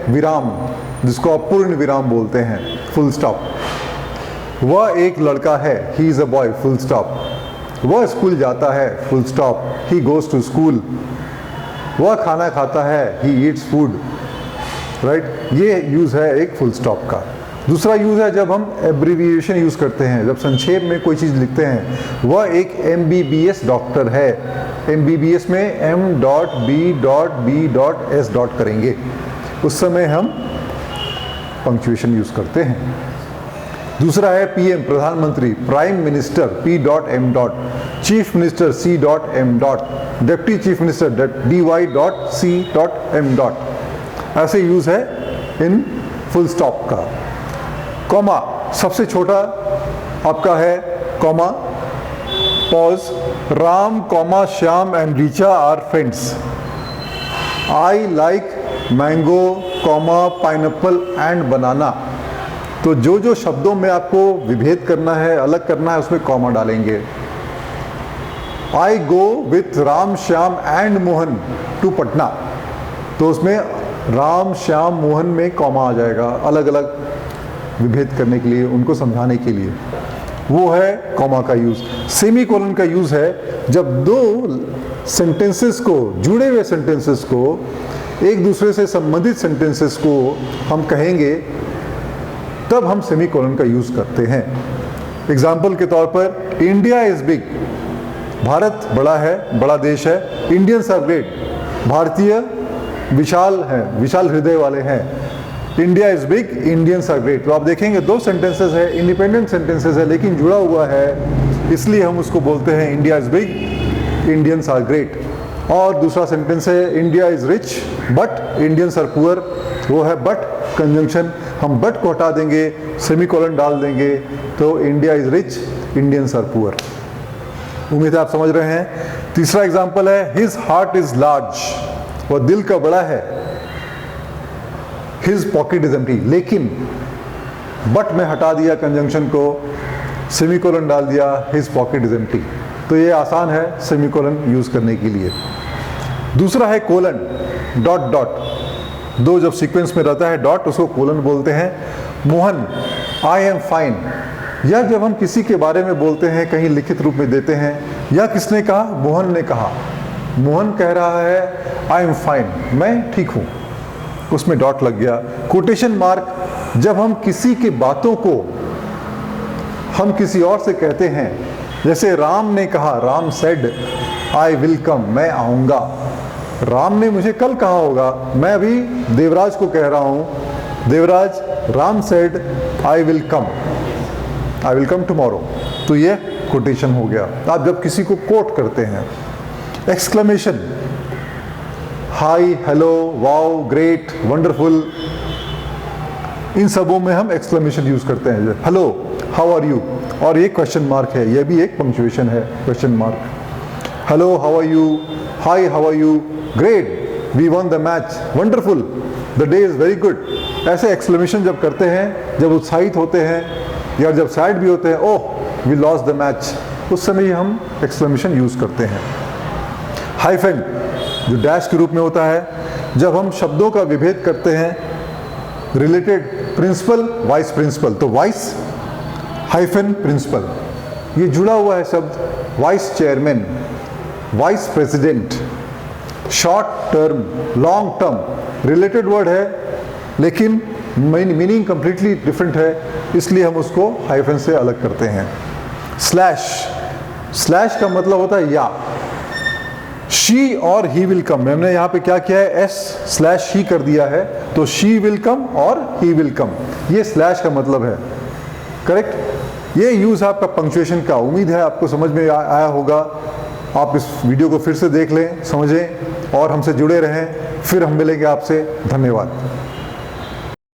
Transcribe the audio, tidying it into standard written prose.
विराम, जिसको आप पूर्ण विराम बोलते हैं, फुल स्टॉप। वह एक लड़का है, he is a boy, full stop. वह स्कूल जाता है, full stop, he goes to school. वह खाना खाता है, ही ईट्स फूड, राइट। ये यूज़ है एक फुल स्टॉप का। दूसरा यूज़ है जब हम एब्रीविएशन यूज़ करते हैं, जब संक्षेप में कोई चीज़ लिखते हैं। वह एक MBBS डॉक्टर है। MBBS में M.B.B.S. करेंगे, उस समय हम पंक्चुएशन यूज़ करते हैं। दूसरा है PM, प्रधानमंत्री, prime minister, P.M. Chief minister, C.M. Deputy chief minister, DY.C.M. ऐसे यूज़ है इन फुल स्टॉप का। कॉमा, सबसे छोटा आपका है comma, pause. Ram comma Shyam and Richa are friends. I like mango comma pineapple and banana. तो जो जो शब्दों में आपको विभेद करना है, अलग करना है, उसमें कॉमा डालेंगे। I go with Ram Shyam and Mohan to Patna, तो उसमें राम श्याम मोहन में कॉमा आ जाएगा, अलग अलग विभेद करने के लिए, उनको समझाने के लिए। वो है कॉमा का यूज़। सेमीकोलन का यूज़ है जब दो सेंटेंसेस को, जुड़े हुए सेंटेंसेस को, एक दूसरे से संबंधित सेंटेंसेस को हम कहेंगे, तब हम सेमीकोलन का यूज़ करते हैं। एग्जाम्पल के तौर पर, इंडिया इज़ बिग, भारत बड़ा है, बड़ा देश है। इंडियंस आर ग्रेट, भारतीय विशाल हैं, विशाल हृदय वाले हैं। India is big, Indians are great. तो आप देखेंगे दो सेंटेंसेस है, इंडिपेंडेंट सेंटेंसेस है, लेकिन जुड़ा हुआ है, इसलिए हम उसको बोलते हैं India is big, Indians are great. और दूसरा सेंटेंस है, India is rich but Indians are poor, वो है बट कंजंक्शन। हम बट को हटा देंगे, सेमीकोलन डाल देंगे, तो India is rich, Indians are poor. उम्मीद है आप समझ रहे हैं। तीसरा एग्जाम्पल है, हिज हार्ट इज़ लार्ज, वह दिल का बड़ा है। हिज पॉकेट इज एम्प्टी, लेकिन बट में हटा दिया कंजंक्शन को, सेमीकोलन डाल दिया, हिज पॉकेट इज एम्प्टी। तो ये आसान है सेमीकोलन यूज करने के लिए। दूसरा है कोलन, डॉट डॉट, दो जब सीक्वेंस में रहता है डॉट, उसको कोलन बोलते हैं। मोहन, आई एम फाइन, या जब हम किसी के बारे में बोलते हैं, कहीं लिखित रूप में देते हैं, या किसने कहा, मोहन ने कहा, मोहन कह रहा है आई एम फाइन, मैं ठीक हूँ, उसमें डॉट लग गया। कोटेशन मार्क, जब हम किसी की बातों को हम किसी और से कहते हैं, जैसे राम ने कहा, Ram said I will come, मैं आऊँगा। राम ने मुझे कल कहा होगा, मैं अभी देवराज को कह रहा हूँ, Devraj, Ram said I will come tomorrow. तो ये कोटेशन हो गया। आप जब किसी को कोट करते हैं। Exclamation, hi, hello, wow, great, wonderful, इन सबों में हम एक्सक्लेमेशन यूज करते हैं। हेलो, हाउ आर यू, और ये क्वेश्चन मार्क है, ये भी एक पंक्चुएशन है, question mark. Hello, how are you, hi, how are you, great, we won the match, wonderful, the day is very good. ऐसे एक्सक्लेमेशन जब करते हैं, जब उत्साहित होते हैं या जब सैड भी होते हैं, oh we lost the match, उस समय हम एक्सक्लेमेशन यूज करते हैं। हाइफन, जो डैश के रूप में होता है, जब हम शब्दों का विभेद करते हैं, रिलेटेड, प्रिंसिपल, वाइस प्रिंसिपल, तो वाइस हाइफन प्रिंसिपल, ये जुड़ा हुआ है शब्द। Vice chairman, vice president, short term, long term, related word है, लेकिन मीनिंग कंप्लीटली डिफरेंट है, इसलिए हम उसको हाइफन से अलग करते हैं। स्लैश, स्लैश का मतलब होता है या। शी और ही विल कम, हमने यहाँ पे क्या किया है, एस स्लैश ही कर दिया है, तो शी विल कम और ही विल कम, ये स्लैश का मतलब है। करेक्ट। ये यूज है आपका पंक्चुएशन का। उम्मीद है आपको समझ में आया होगा। आप इस वीडियो को फिर से देख लें, समझें और हमसे जुड़े रहें। फिर हम मिलेंगे आपसे। धन्यवाद।